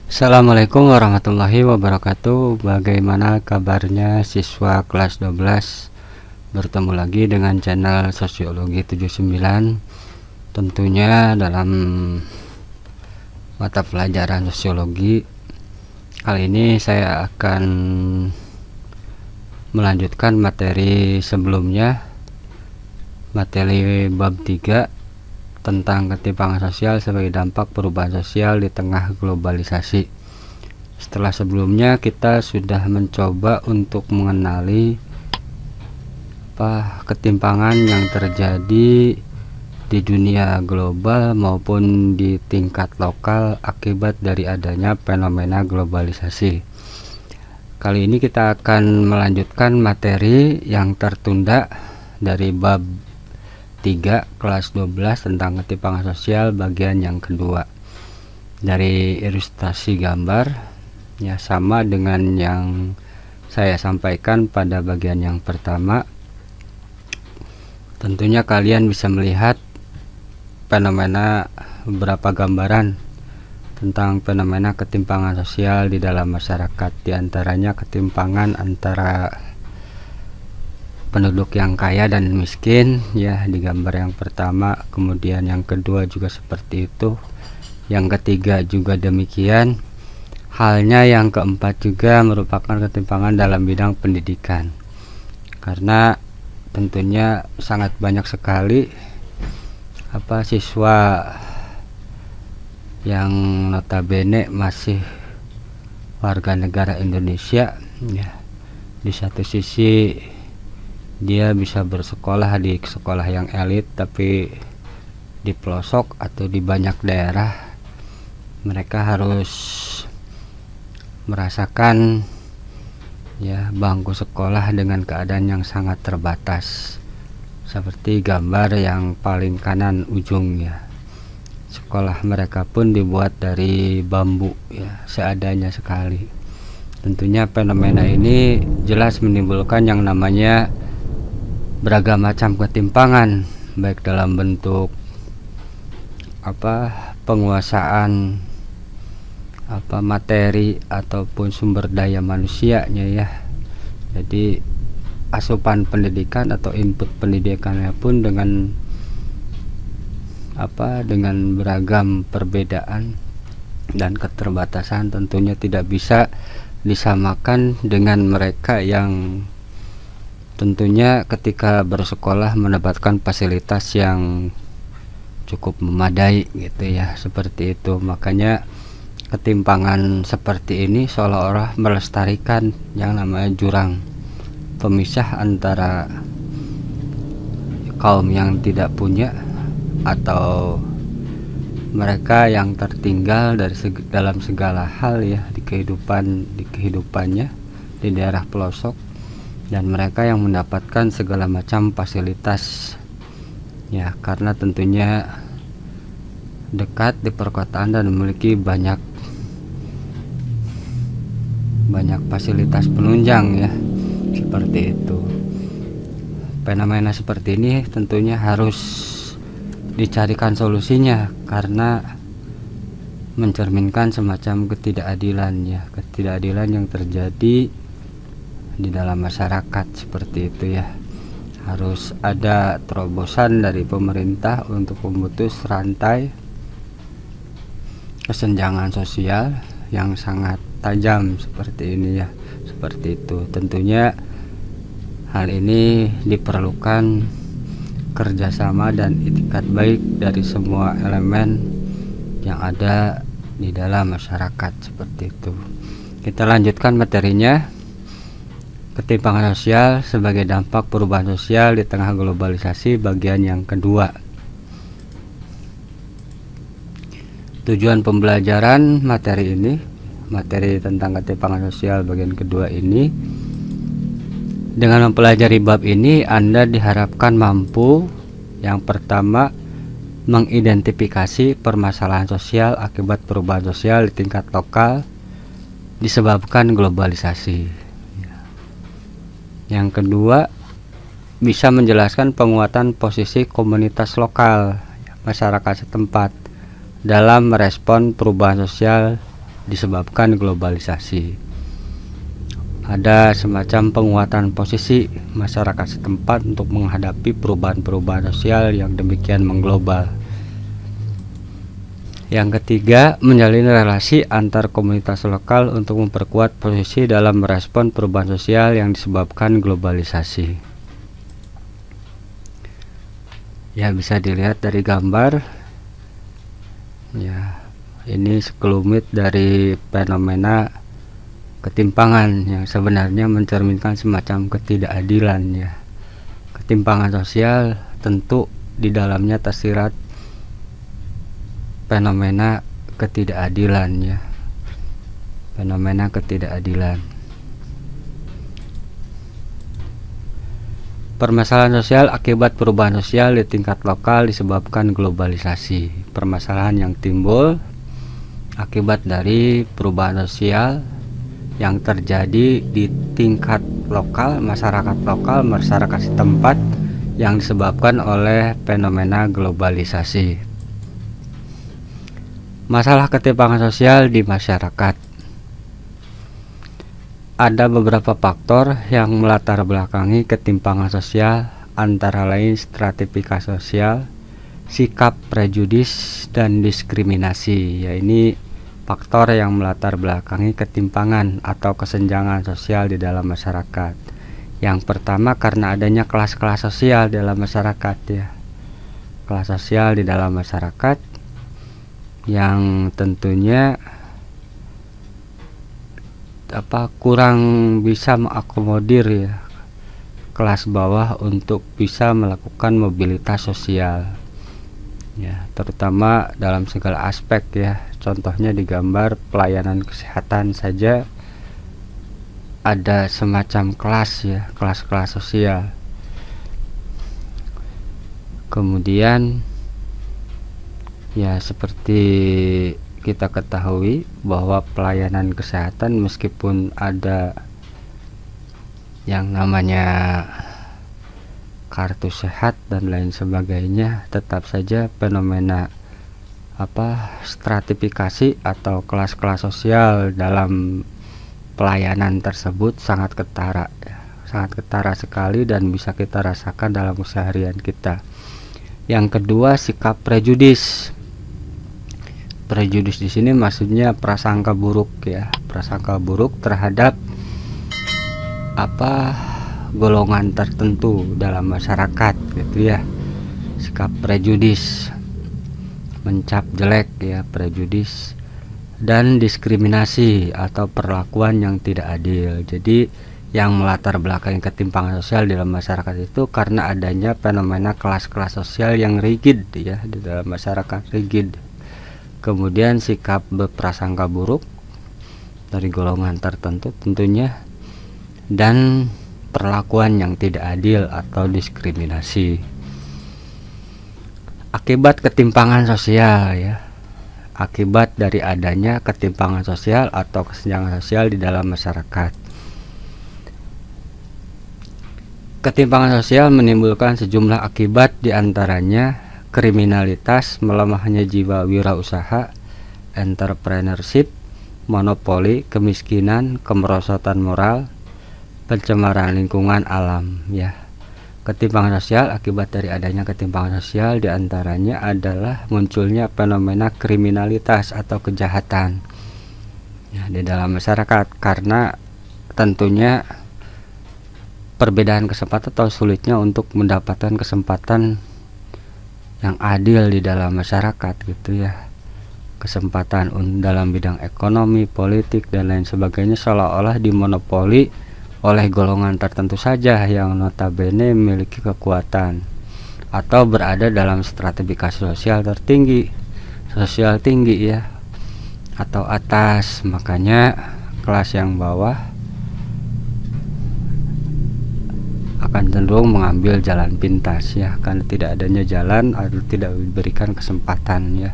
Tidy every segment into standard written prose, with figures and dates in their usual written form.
Assalamualaikum warahmatullahi wabarakatuh. Bagaimana kabarnya siswa kelas 12? Bertemu lagi dengan channel Sosiologi 79. Tentunya dalam mata pelajaran sosiologi kali ini saya akan melanjutkan materi sebelumnya, materi bab 3 tentang ketimpangan sosial sebagai dampak perubahan sosial di tengah globalisasi. Setelah sebelumnya kita sudah mencoba untuk mengenali ketimpangan yang terjadi di dunia global maupun di tingkat lokal akibat dari adanya fenomena globalisasi. Kali ini kita akan melanjutkan materi yang tertunda dari bab 3 kelas 12 tentang ketimpangan sosial bagian yang kedua. Dari ilustrasi gambar ya sama dengan yang saya sampaikan pada bagian yang pertama. Tentunya kalian bisa melihat fenomena beberapa gambaran tentang fenomena ketimpangan sosial di dalam masyarakat, di antaranya ketimpangan antara penduduk yang kaya dan miskin ya di gambar yang pertama, kemudian yang kedua juga seperti itu, yang ketiga juga demikian halnya, yang keempat juga merupakan ketimpangan dalam bidang pendidikan, karena tentunya sangat banyak sekali siswa yang notabene masih warga negara Indonesia ya. Di satu sisi dia bisa bersekolah di sekolah yang elit, tapi di pelosok atau di banyak daerah mereka harus merasakan ya bangku sekolah dengan keadaan yang sangat terbatas, seperti gambar yang paling kanan ujung ya. Sekolah mereka pun dibuat dari bambu ya, seadanya sekali. Tentunya fenomena ini jelas menimbulkan yang namanya beragam macam ketimpangan, baik dalam bentuk penguasaan materi ataupun sumber daya manusianya ya. Jadi asupan pendidikan atau input pendidikannya pun dengan beragam perbedaan dan keterbatasan, tentunya tidak bisa disamakan dengan mereka yang tentunya ketika bersekolah mendapatkan fasilitas yang cukup memadai gitu ya, seperti itu. Makanya ketimpangan seperti ini seolah-olah melestarikan yang namanya jurang pemisah antara kaum yang tidak punya atau mereka yang tertinggal dalam segala hal ya di kehidupannya di daerah pelosok, dan mereka yang mendapatkan segala macam fasilitas ya, karena tentunya dekat di perkotaan dan memiliki banyak fasilitas penunjang ya, seperti itu. Fenomena seperti ini tentunya harus dicarikan solusinya, karena mencerminkan semacam ketidakadilan yang terjadi di dalam masyarakat, seperti itu ya. Harus ada terobosan dari pemerintah untuk memutus rantai kesenjangan sosial yang sangat tajam seperti ini ya, seperti itu. Tentunya hal ini diperlukan kerjasama dan itikat baik dari semua elemen yang ada di dalam masyarakat, seperti itu. Kita lanjutkan materinya, ketimpangan sosial sebagai dampak perubahan sosial di tengah globalisasi bagian yang kedua. Tujuan pembelajaran materi ini, materi tentang ketimpangan sosial bagian kedua ini, dengan mempelajari bab ini Anda diharapkan mampu yang pertama mengidentifikasi permasalahan sosial akibat perubahan sosial di tingkat lokal disebabkan globalisasi. Yang kedua, bisa menjelaskan penguatan posisi komunitas lokal masyarakat setempat dalam merespon perubahan sosial disebabkan globalisasi. Ada semacam penguatan posisi masyarakat setempat untuk menghadapi perubahan-perubahan sosial yang demikian mengglobal. Yang ketiga, menjalin relasi antar komunitas lokal untuk memperkuat posisi dalam merespon perubahan sosial yang disebabkan globalisasi. Ya, bisa dilihat dari gambar. Ya, ini sekelumit dari fenomena ketimpangan yang sebenarnya mencerminkan semacam ketidakadilan ya. Ketimpangan sosial tentu di dalamnya tersirat fenomena ketidakadilan ya. Fenomena ketidakadilan. Permasalahan sosial akibat perubahan sosial di tingkat lokal disebabkan globalisasi. Permasalahan yang timbul akibat dari perubahan sosial yang terjadi di tingkat lokal, masyarakat setempat yang disebabkan oleh fenomena globalisasi. Masalah ketimpangan sosial di masyarakat. Ada beberapa faktor yang melatar belakangi ketimpangan sosial, antara lain stratifikasi sosial, sikap prejudis, dan diskriminasi. Ya, ini faktor yang melatar belakangi ketimpangan atau kesenjangan sosial di dalam masyarakat. Yang pertama, karena adanya kelas-kelas sosial dalam masyarakat ya. Kelas sosial di dalam masyarakat yang tentunya kurang bisa mengakomodir ya kelas bawah untuk bisa melakukan mobilitas sosial. Ya, terutama dalam segala aspek ya. Contohnya di gambar pelayanan kesehatan saja ada semacam kelas ya, kelas-kelas sosial. Kemudian ya, seperti kita ketahui bahwa pelayanan kesehatan meskipun ada yang namanya kartu sehat dan lain sebagainya, tetap saja fenomena stratifikasi atau kelas-kelas sosial dalam pelayanan tersebut sangat ketara sekali dan bisa kita rasakan dalam keseharian kita. Yang kedua, sikap prejudis. Prejudis di sini maksudnya prasangka buruk ya, prasangka buruk terhadap golongan tertentu dalam masyarakat gitu ya. Sikap prejudis, mencap jelek ya, prejudis, dan diskriminasi atau perlakuan yang tidak adil. Jadi yang melatar belakangi ketimpangan sosial dalam masyarakat itu karena adanya fenomena kelas-kelas sosial yang rigid ya, di dalam masyarakat rigid. Kemudian sikap berprasangka buruk dari golongan tertentu tentunya, dan perlakuan yang tidak adil atau diskriminasi. Akibat ketimpangan sosial ya, akibat dari adanya ketimpangan sosial atau kesenjangan sosial di dalam masyarakat. Ketimpangan sosial menimbulkan sejumlah akibat, diantaranya kriminalitas, melemahnya jiwa wirausaha, entrepreneurship, monopoli, kemiskinan, kemerosotan moral, pencemaran lingkungan alam ya. Ketimpangan sosial akibat dari adanya ketimpangan sosial diantaranya adalah munculnya fenomena kriminalitas atau kejahatan ya, di dalam masyarakat, karena tentunya perbedaan kesempatan atau sulitnya untuk mendapatkan kesempatan yang adil di dalam masyarakat gitu ya. Kesempatan dalam bidang ekonomi, politik, dan lain sebagainya seolah-olah dimonopoli oleh golongan tertentu saja yang notabene memiliki kekuatan atau berada dalam stratifikasi sosial tertinggi, sosial tinggi ya, atau atas. Makanya kelas yang bawah akan cenderung mengambil jalan pintas ya, karena tidak adanya jalan atau tidak diberikan kesempatan ya.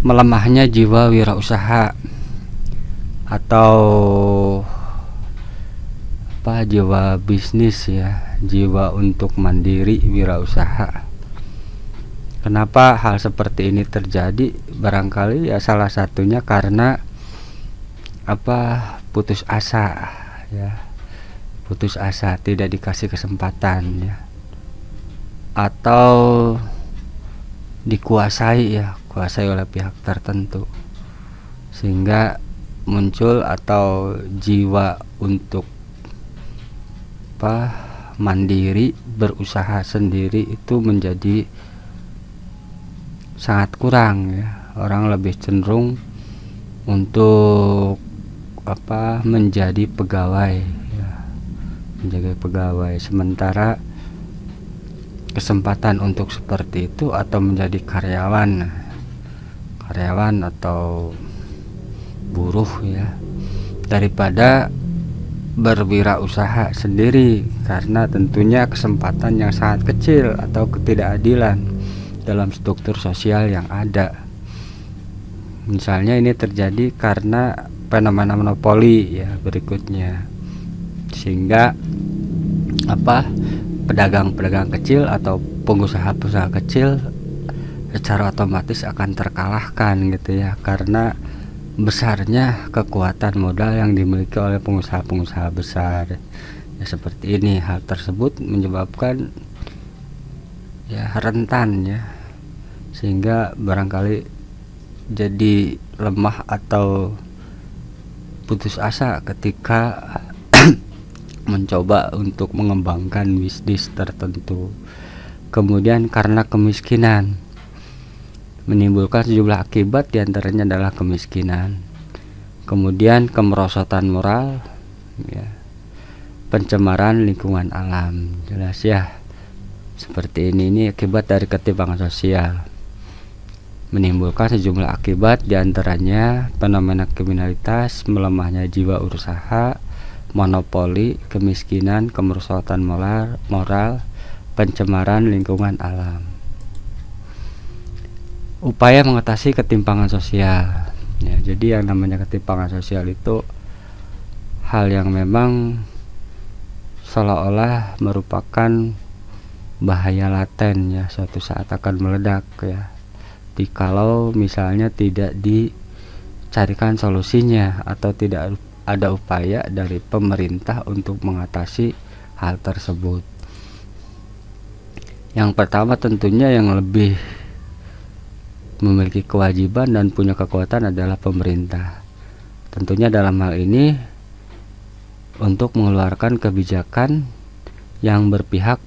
Melemahnya jiwa wirausaha atau jiwa bisnis ya, jiwa untuk mandiri wirausaha. Kenapa hal seperti ini terjadi? Barangkali ya salah satunya karena putus asa ya, putus asa, tidak dikasih kesempatan ya, atau kuasai oleh pihak tertentu, sehingga muncul atau jiwa untuk mandiri, berusaha sendiri itu menjadi sangat kurang ya. Orang lebih cenderung untuk menjadi pegawai ya, sementara kesempatan untuk seperti itu atau menjadi karyawan atau buruh ya, daripada berwirausaha sendiri, karena tentunya kesempatan yang sangat kecil atau ketidakadilan dalam struktur sosial yang ada. Misalnya ini terjadi karena fenomena monopoli ya berikutnya, sehingga pedagang-pedagang kecil atau pengusaha-pengusaha kecil secara otomatis akan terkalahkan gitu ya, karena besarnya kekuatan modal yang dimiliki oleh pengusaha-pengusaha besar ya. Seperti ini, hal tersebut menyebabkan ya rentan ya, sehingga barangkali jadi lemah atau putus asa ketika mencoba untuk mengembangkan bisnis tertentu. Kemudian karena kemiskinan menimbulkan sejumlah akibat, diantaranya adalah kemiskinan, kemudian kemerosotan moral ya, pencemaran lingkungan alam. Jelas ya, seperti ini akibat dari ketimpangan sosial, menimbulkan sejumlah akibat, diantaranya fenomena kriminalitas, melemahnya jiwa usaha, monopoli, kemiskinan, kemerosotan moral, pencemaran lingkungan alam. Upaya mengatasi ketimpangan sosial ya, jadi yang namanya ketimpangan sosial itu hal yang memang seolah-olah merupakan bahaya laten ya, suatu saat akan meledak ya, jikalau misalnya tidak dicarikan solusinya atau tidak ada upaya dari pemerintah untuk mengatasi hal tersebut. Yang pertama tentunya yang lebih memiliki kewajiban dan punya kekuatan adalah pemerintah. Tentunya dalam hal ini untuk mengeluarkan kebijakan yang berpihak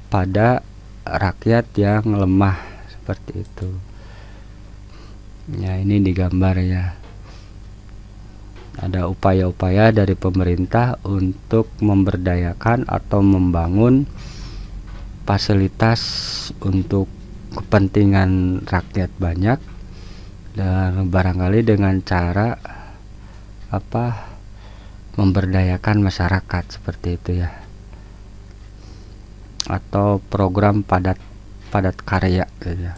pada rakyat yang lemah, seperti itu. Ya, ini digambar ya. Ada upaya-upaya dari pemerintah untuk memberdayakan atau membangun fasilitas untuk kepentingan rakyat banyak, dan barangkali dengan cara memberdayakan masyarakat, seperti itu ya, atau program padat karya gitu ya.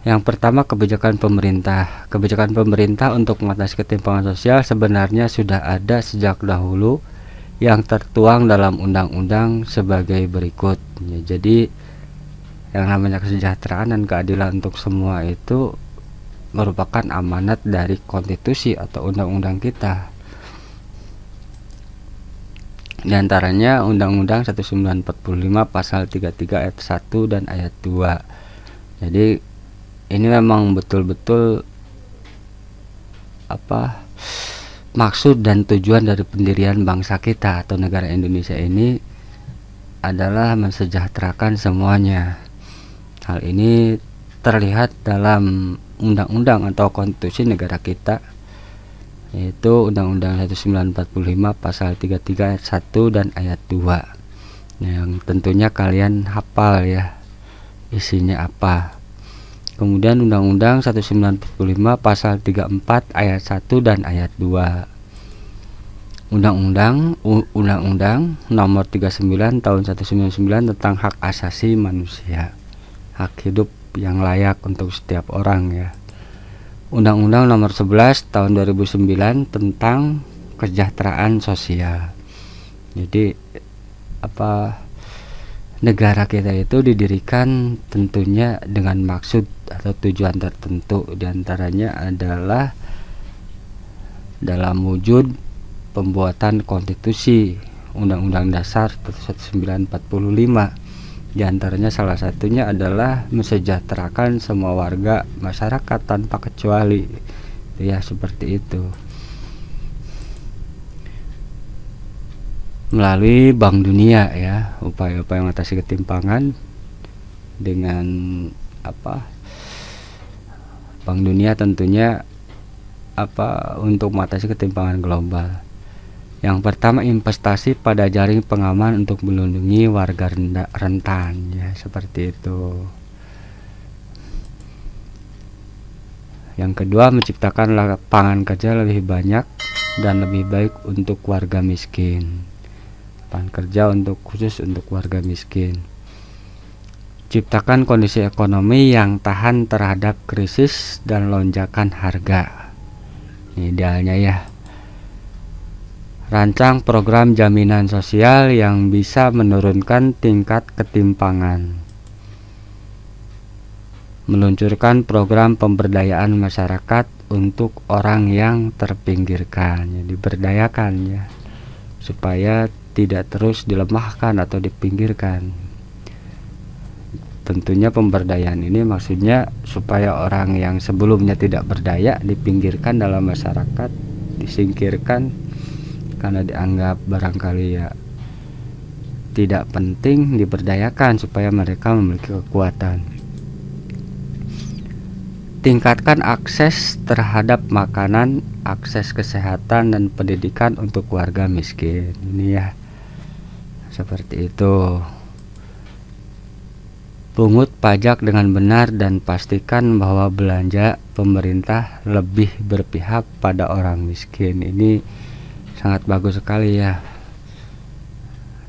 Yang pertama, kebijakan pemerintah untuk mengatasi ketimpangan sosial sebenarnya sudah ada sejak dahulu, yang tertuang dalam undang-undang sebagai berikut ya. Jadi yang namanya kesejahteraan dan keadilan untuk semua itu merupakan amanat dari konstitusi atau undang-undang kita. Di antaranya Undang-Undang 1945 pasal 33 ayat 1 dan ayat 2. Jadi ini memang betul-betul maksud dan tujuan dari pendirian bangsa kita atau negara Indonesia ini adalah mensejahterakan semuanya. Hal ini terlihat dalam undang-undang atau konstitusi negara kita, yaitu Undang-Undang 1945 pasal 33 ayat 1 dan ayat 2, yang tentunya kalian hafal ya isinya apa. Kemudian Undang-Undang 1945 pasal 34 ayat 1 dan ayat 2, Undang-Undang nomor 39 tahun 1999 tentang hak asasi manusia, hak hidup yang layak untuk setiap orang ya. Undang-Undang nomor 11 tahun 2009 tentang kesejahteraan sosial. Jadi negara kita itu didirikan tentunya dengan maksud atau tujuan tertentu, diantaranya adalah dalam wujud pembuatan konstitusi Undang-Undang Dasar 1945. Di antaranya salah satunya adalah mensejahterakan semua warga masyarakat tanpa kecuali. Ya, seperti itu. Melalui Bank Dunia ya, upaya-upaya mengatasi ketimpangan dengan Bank Dunia tentunya untuk mengatasi ketimpangan global. Yang pertama, investasi pada jaring pengaman untuk melindungi warga rentan ya, seperti itu. Yang kedua, menciptakan lapangan kerja lebih banyak dan lebih baik untuk warga miskin. Lapangan kerja khusus untuk warga miskin. Ciptakan kondisi ekonomi yang tahan terhadap krisis dan lonjakan harga. Ini idealnya ya. Rancang program jaminan sosial yang bisa menurunkan tingkat ketimpangan. Meluncurkan program pemberdayaan masyarakat untuk orang yang terpinggirkan, ya, diberdayakan ya, supaya tidak terus dilemahkan atau dipinggirkan. Tentunya pemberdayaan ini maksudnya supaya orang yang sebelumnya tidak berdaya dipinggirkan dalam masyarakat, disingkirkan karena dianggap barangkali ya tidak penting, diberdayakan supaya mereka memiliki kekuatan. Tingkatkan akses terhadap makanan, akses kesehatan dan pendidikan untuk warga miskin. Ini ya, seperti itu. Pungut pajak dengan benar dan pastikan bahwa belanja pemerintah lebih berpihak pada orang miskin. Ini sangat bagus sekali ya,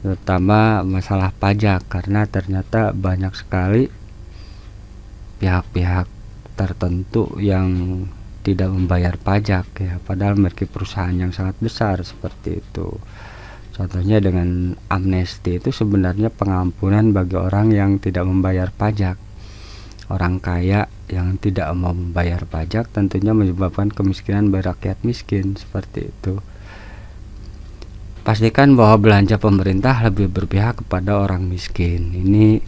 terutama masalah pajak, karena ternyata banyak sekali pihak-pihak tertentu yang tidak membayar pajak ya, padahal memiliki perusahaan yang sangat besar seperti itu. Contohnya dengan amnesti itu sebenarnya pengampunan bagi orang yang tidak membayar pajak. Orang kaya yang tidak mau membayar pajak tentunya menyebabkan kemiskinan bagi rakyat miskin, seperti itu. Pastikan bahwa belanja pemerintah lebih berpihak kepada orang miskin. Ini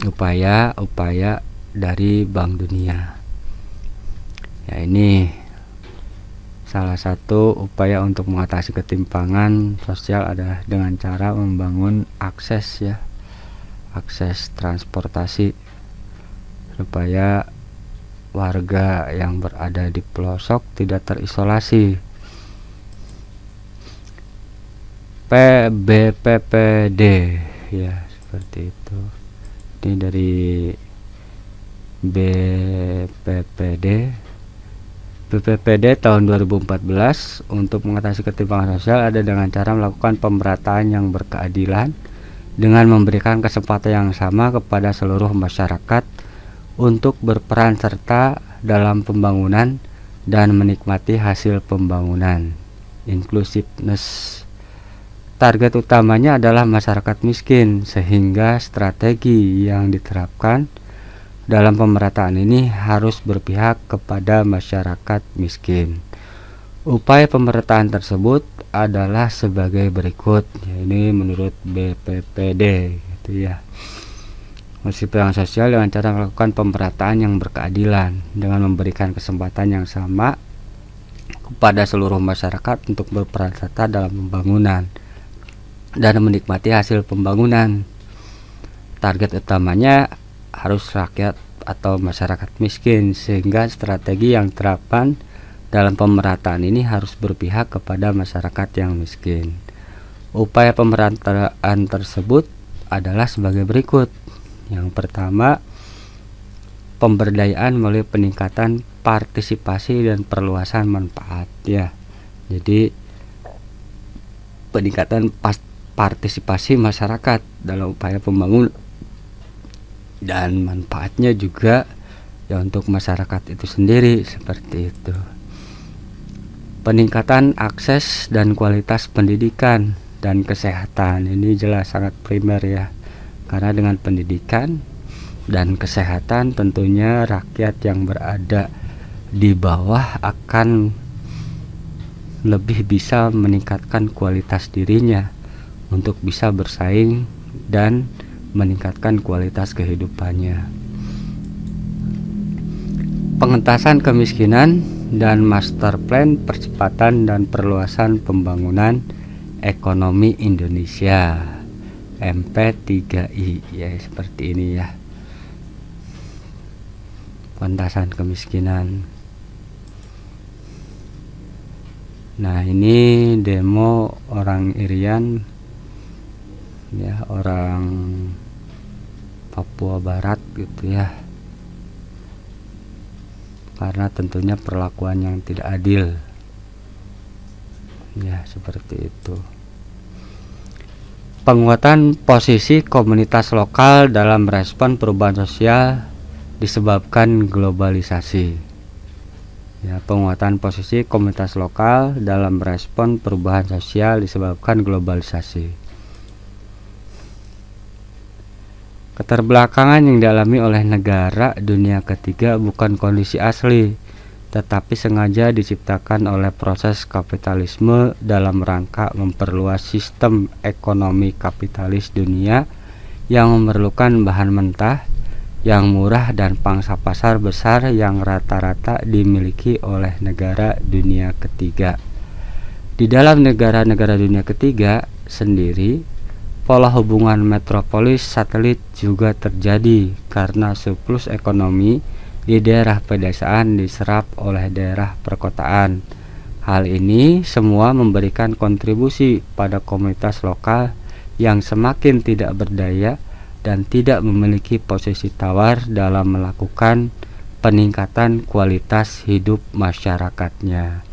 upaya-upaya dari Bank Dunia. Ya, ini salah satu upaya untuk mengatasi ketimpangan sosial adalah dengan cara membangun akses transportasi supaya warga yang berada di pelosok tidak terisolasi. BPPD ya, seperti itu. Ini dari BPPD tahun 2014 untuk mengatasi ketimpangan sosial ada dengan cara melakukan pemerataan yang berkeadilan dengan memberikan kesempatan yang sama kepada seluruh masyarakat untuk berperan serta dalam pembangunan dan menikmati hasil pembangunan. Inclusiveness. Target utamanya adalah masyarakat miskin, sehingga strategi yang diterapkan dalam pemerataan ini harus berpihak kepada masyarakat miskin. Upaya pemerataan tersebut adalah sebagai berikut, ya, ini menurut BPPD gitu ya. Perhutanan sosial dengan cara melakukan pemerataan yang berkeadilan dengan memberikan kesempatan yang sama kepada seluruh masyarakat untuk berperan serta dalam pembangunan dan menikmati hasil pembangunan. Target utamanya harus rakyat atau masyarakat miskin, sehingga strategi yang diterapkan dalam pemerataan ini harus berpihak kepada masyarakat yang miskin. Upaya pemerataan tersebut adalah sebagai berikut. Yang pertama, pemberdayaan melalui peningkatan partisipasi dan perluasan manfaat ya. Jadi peningkatan partisipasi masyarakat dalam upaya pembangunan dan manfaatnya juga ya untuk masyarakat itu sendiri, seperti itu. Peningkatan akses dan kualitas pendidikan dan kesehatan ini jelas sangat primer ya, karena dengan pendidikan dan kesehatan tentunya rakyat yang berada di bawah akan lebih bisa meningkatkan kualitas dirinya untuk bisa bersaing dan meningkatkan kualitas kehidupannya. Pengentasan kemiskinan dan master plan percepatan dan perluasan pembangunan ekonomi Indonesia MP3I, ya seperti ini ya. Pengentasan kemiskinan. Nah, ini demo orang Irian ya, orang Papua Barat gitu ya, karena tentunya perlakuan yang tidak adil ya, seperti itu. Penguatan posisi komunitas lokal dalam respon perubahan sosial disebabkan globalisasi. Ya, penguatan posisi komunitas lokal dalam respon perubahan sosial disebabkan globalisasi. Keterbelakangan yang dialami oleh negara dunia ketiga bukan kondisi asli, tetapi sengaja diciptakan oleh proses kapitalisme dalam rangka memperluas sistem ekonomi kapitalis dunia yang memerlukan bahan mentah yang murah dan pangsa pasar besar yang rata-rata dimiliki oleh negara dunia ketiga. Di dalam negara-negara dunia ketiga sendiri, pola hubungan metropolis satelit juga terjadi karena surplus ekonomi di daerah pedesaan diserap oleh daerah perkotaan. Hal ini semua memberikan kontribusi pada komunitas lokal yang semakin tidak berdaya dan tidak memiliki posisi tawar dalam melakukan peningkatan kualitas hidup masyarakatnya.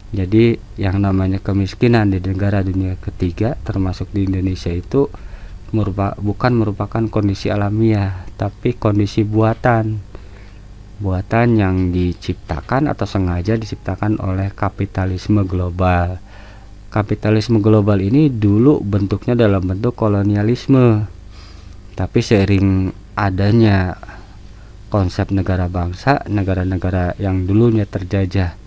Jadi yang namanya kemiskinan di negara dunia ketiga termasuk di Indonesia itu bukan merupakan kondisi alamiah, tapi kondisi buatan yang diciptakan atau sengaja diciptakan oleh kapitalisme global. Kapitalisme global ini dulu bentuknya dalam bentuk kolonialisme, tapi seiring adanya konsep negara bangsa, negara-negara yang dulunya terjajah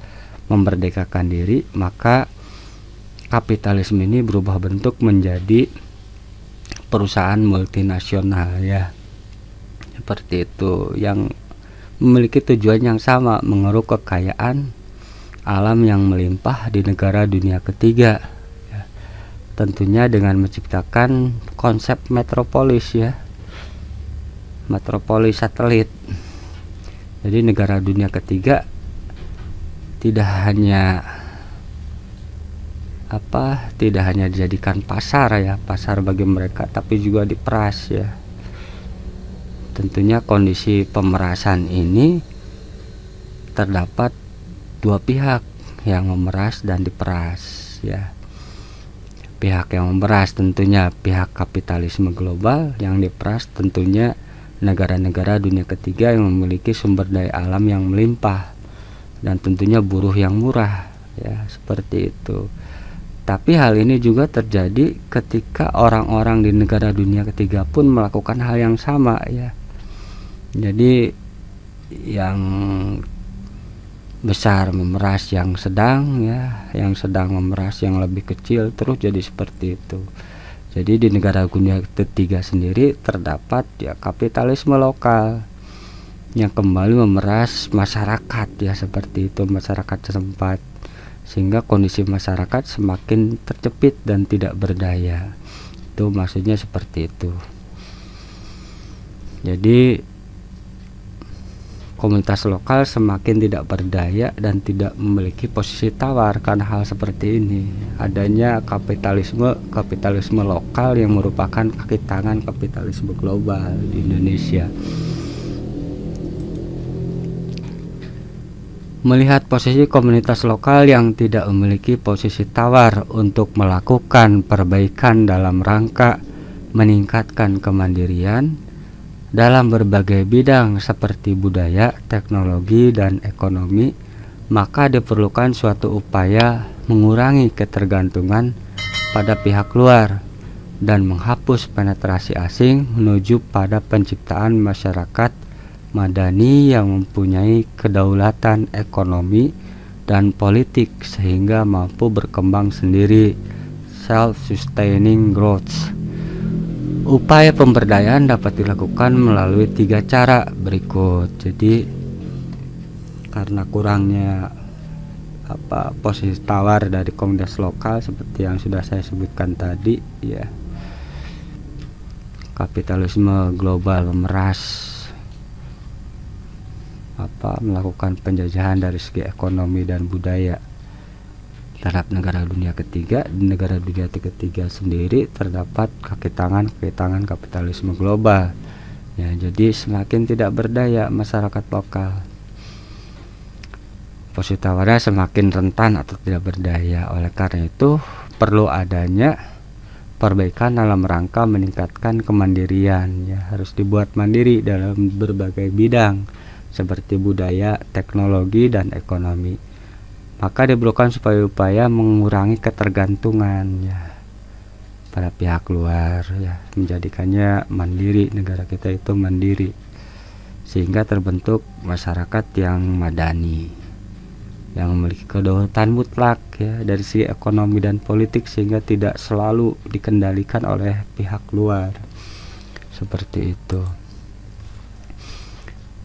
memerdekakan diri, maka kapitalisme ini berubah bentuk menjadi perusahaan multinasional ya, seperti itu, yang memiliki tujuan yang sama, mengeruk kekayaan alam yang melimpah di negara dunia ketiga ya. Tentunya dengan menciptakan konsep metropolis ya, metropolis satelit. Jadi negara dunia ketiga tidak hanya dijadikan pasar ya, pasar bagi mereka, tapi juga diperas ya. Tentunya kondisi pemerasan ini terdapat dua pihak yang memeras dan diperas ya. Pihak yang memeras tentunya pihak kapitalisme global, yang diperas tentunya negara-negara dunia ketiga yang memiliki sumber daya alam yang melimpah dan tentunya buruh yang murah ya, seperti itu. Tapi hal ini juga terjadi ketika orang-orang di negara dunia ketiga pun melakukan hal yang sama ya. Jadi yang besar memeras yang sedang ya, yang sedang memeras yang lebih kecil, terus jadi seperti itu. Jadi di negara dunia ketiga sendiri terdapat ya kapitalisme lokal yang kembali memeras masyarakat ya, seperti itu, masyarakat setempat, sehingga kondisi masyarakat semakin terjepit dan tidak berdaya. Itu maksudnya seperti itu. Jadi komunitas lokal semakin tidak berdaya dan tidak memiliki posisi tawar karena hal seperti ini, adanya kapitalisme lokal yang merupakan kaki tangan kapitalisme global di Indonesia. Melihat posisi komunitas lokal yang tidak memiliki posisi tawar untuk melakukan perbaikan dalam rangka meningkatkan kemandirian dalam berbagai bidang seperti budaya, teknologi, dan ekonomi, maka diperlukan suatu upaya mengurangi ketergantungan pada pihak luar dan menghapus penetrasi asing menuju pada penciptaan masyarakat madani yang mempunyai kedaulatan ekonomi dan politik sehingga mampu berkembang sendiri, self-sustaining growth. Upaya pemberdayaan dapat dilakukan melalui 3 cara berikut. Jadi karena kurangnya posisi tawar dari komunitas lokal seperti yang sudah saya sebutkan tadi ya, kapitalisme global memeras melakukan penjajahan dari segi ekonomi dan budaya terhadap negara dunia ketiga. Di negara dunia ketiga sendiri terdapat kaki tangan kapitalisme global ya, jadi semakin tidak berdaya masyarakat lokal, posisi tawarnya semakin rentan atau tidak berdaya. Oleh karena itu perlu adanya perbaikan dalam rangka meningkatkan kemandirian ya, harus dibuat mandiri dalam berbagai bidang seperti budaya, teknologi, dan ekonomi. Maka diperlukan upaya mengurangi ketergantungan ya pada pihak luar ya, menjadikannya mandiri, negara kita itu mandiri, sehingga terbentuk masyarakat yang madani, yang memiliki kedaulatan mutlak ya dari segi ekonomi dan politik, sehingga tidak selalu dikendalikan oleh pihak luar. Seperti itu.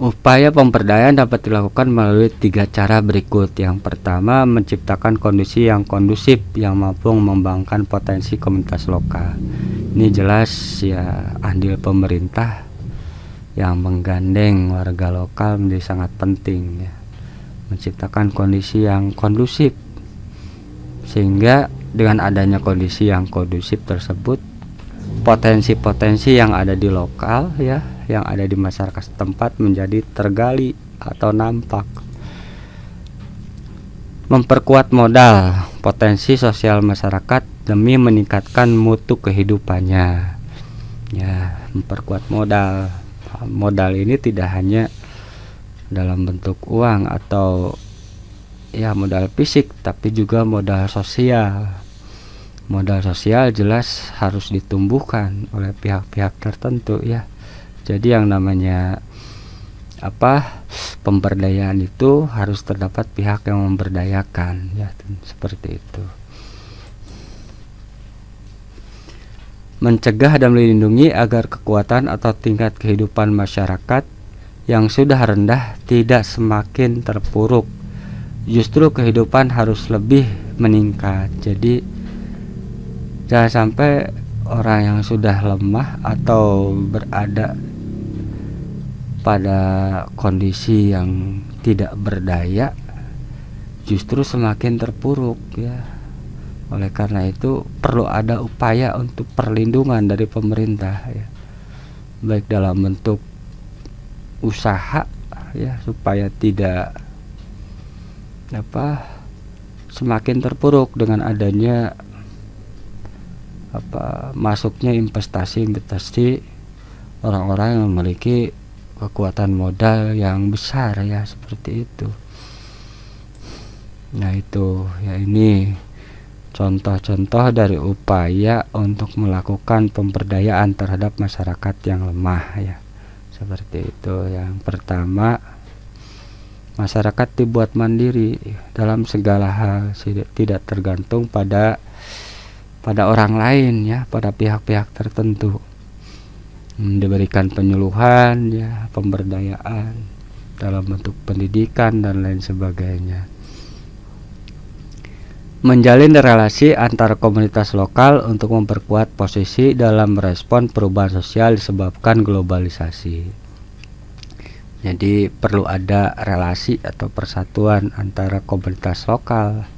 Upaya pemberdayaan dapat dilakukan melalui 3 cara berikut. Yang pertama, menciptakan kondisi yang kondusif yang mampu mengembangkan potensi komunitas lokal. Ini jelas ya, andil pemerintah yang menggandeng warga lokal menjadi sangat penting ya. Menciptakan kondisi yang kondusif, sehingga dengan adanya kondisi yang kondusif tersebut, potensi-potensi yang ada di lokal ya, yang ada di masyarakat setempat menjadi tergali atau nampak. Memperkuat modal potensi sosial masyarakat demi meningkatkan mutu kehidupannya ya, memperkuat modal. Modal ini tidak hanya dalam bentuk uang atau ya modal fisik, tapi juga modal sosial. Modal sosial jelas harus ditumbuhkan oleh pihak-pihak tertentu ya. Jadi yang namanya pemberdayaan itu harus terdapat pihak yang memberdayakan ya, seperti itu. Mencegah dan melindungi agar kekuatan atau tingkat kehidupan masyarakat yang sudah rendah tidak semakin terpuruk. Justru kehidupan harus lebih meningkat. Jadi jangan sampai orang yang sudah lemah atau berada pada kondisi yang tidak berdaya justru semakin terpuruk ya. Oleh karena itu perlu ada upaya untuk perlindungan dari pemerintah ya, baik dalam bentuk usaha ya, supaya tidak semakin terpuruk dengan adanya masuknya investasi orang-orang yang memiliki kekuatan modal yang besar ya, seperti itu. Nah itu ya, ini contoh-contoh dari upaya untuk melakukan pemberdayaan terhadap masyarakat yang lemah ya, seperti itu. Yang pertama, masyarakat dibuat mandiri dalam segala hal, tidak tergantung pada orang lain ya, pada pihak-pihak tertentu. Diberikan penyuluhan ya, pemberdayaan dalam bentuk pendidikan dan lain sebagainya. Menjalin relasi antar komunitas lokal untuk memperkuat posisi dalam merespon perubahan sosial disebabkan globalisasi. Jadi perlu ada relasi atau persatuan antara komunitas lokal,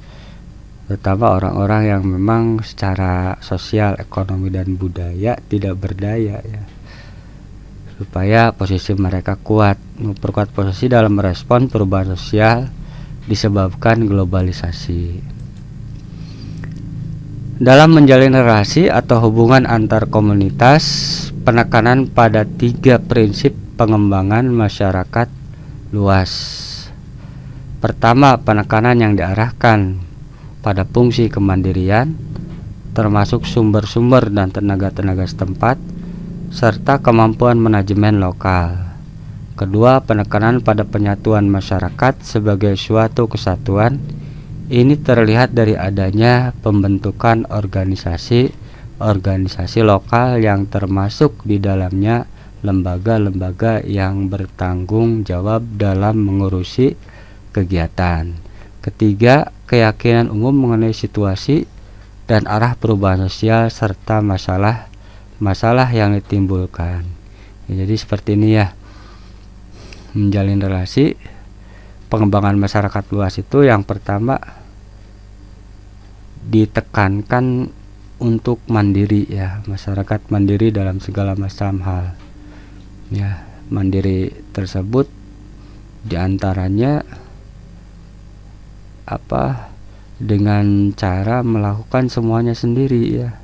terutama orang-orang yang memang secara sosial, ekonomi, dan budaya tidak berdaya ya, supaya posisi mereka kuat, memperkuat posisi dalam merespon perubahan sosial disebabkan globalisasi. Dalam menjalin relasi atau hubungan antar komunitas, penekanan pada 3 prinsip pengembangan masyarakat luas. Pertama, penekanan yang diarahkan pada fungsi kemandirian, termasuk sumber-sumber dan tenaga-tenaga setempat, serta kemampuan manajemen lokal. Kedua, penekanan pada penyatuan masyarakat sebagai suatu kesatuan. Ini terlihat dari adanya pembentukan organisasi lokal yang termasuk di dalamnya lembaga-lembaga yang bertanggung jawab dalam mengurusi kegiatan. Ketiga, keyakinan umum mengenai situasi dan arah perubahan sosial serta masalah yang ditimbulkan. Jadi seperti ini ya, menjalin relasi. Pengembangan masyarakat luas itu yang pertama ditekankan untuk mandiri ya, masyarakat mandiri dalam segala macam hal ya. Mandiri tersebut diantaranya dengan cara melakukan semuanya sendiri ya,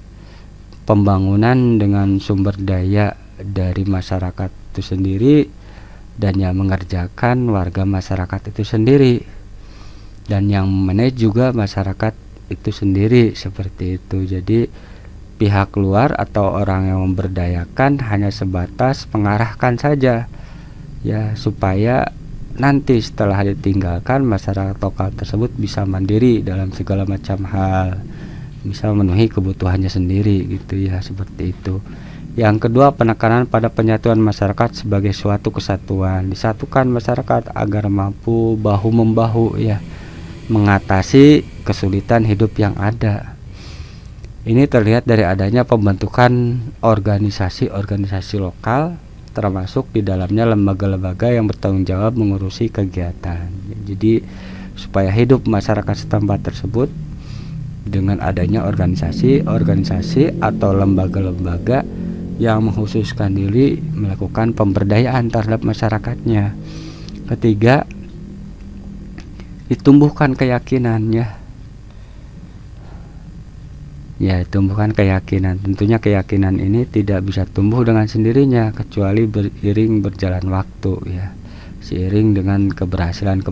pembangunan dengan sumber daya dari masyarakat itu sendiri, dan yang mengerjakan warga masyarakat itu sendiri, dan yang manage juga masyarakat itu sendiri, seperti itu. Jadi pihak luar atau orang yang memberdayakan hanya sebatas mengarahkan saja ya, supaya nanti setelah ditinggalkan masyarakat lokal tersebut bisa mandiri dalam segala macam hal, bisa memenuhi kebutuhannya sendiri gitu ya, seperti itu. Yang kedua, penekanan pada penyatuan masyarakat sebagai suatu kesatuan. Disatukan masyarakat agar mampu bahu-membahu ya, mengatasi kesulitan hidup yang ada. Ini terlihat dari adanya pembentukan organisasi-organisasi lokal, termasuk di dalamnya lembaga-lembaga yang bertanggung jawab mengurusi kegiatan. Jadi supaya hidup masyarakat setempat tersebut dengan adanya organisasi atau lembaga-lembaga yang mengkhususkan diri melakukan pemberdayaan terhadap masyarakatnya. Ketiga, ditumbuhkan keyakinannya ya, tumbuhkan keyakinan. Tentunya keyakinan ini tidak bisa tumbuh dengan sendirinya kecuali beriring berjalan waktu ya, seiring dengan keberhasilan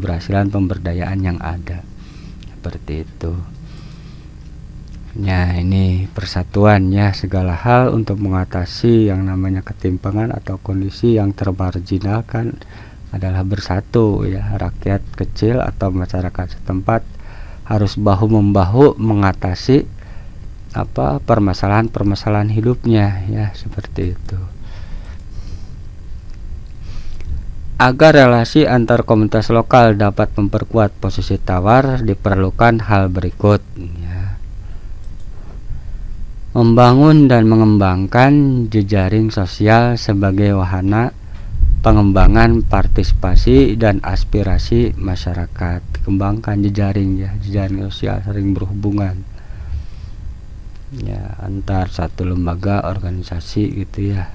pemberdayaan yang ada, seperti itu. Ya, ini persatuan ya, segala hal untuk mengatasi yang namanya ketimpangan atau kondisi yang termarginalkan adalah bersatu ya. Rakyat kecil atau masyarakat setempat harus bahu-membahu mengatasi permasalahan hidupnya ya, seperti itu. Agar relasi antar komunitas lokal dapat memperkuat posisi tawar, diperlukan hal berikut ya. Membangun dan mengembangkan jejaring sosial sebagai wahana pengembangan partisipasi dan aspirasi masyarakat. Dikembangkan jejaring ya, jejaring sosial saling berhubungan ya, antar satu lembaga organisasi gitu ya,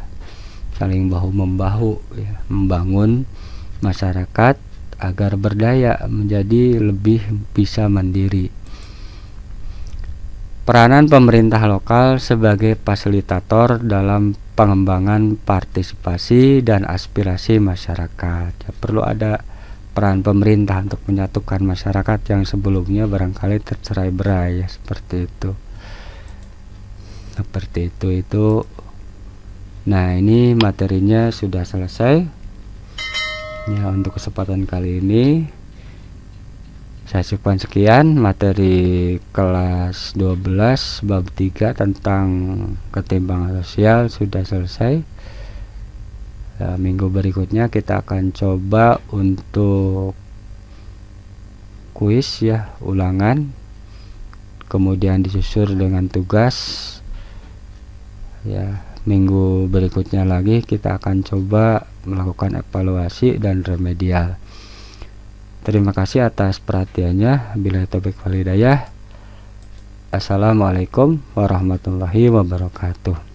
saling bahu-membahu ya, membangun masyarakat agar berdaya menjadi lebih bisa mandiri. Peranan pemerintah lokal sebagai fasilitator dalam pengembangan partisipasi dan aspirasi masyarakat ya, perlu ada peran pemerintah untuk menyatukan masyarakat yang sebelumnya barangkali tercerai-berai ya, seperti itu. Nah, ini materinya sudah selesai ya. Untuk kesempatan kali ini saya cukupkan sekian. Materi kelas 12 bab 3 tentang ketimpangan sosial sudah selesai ya. Minggu berikutnya kita akan coba untuk kuis ya, ulangan, kemudian disusur dengan tugas ya. Minggu berikutnya lagi kita akan coba melakukan evaluasi dan remedial. Terima kasih atas perhatiannya. Billahi taufiq wal hidayah. Assalamualaikum warahmatullahi wabarakatuh.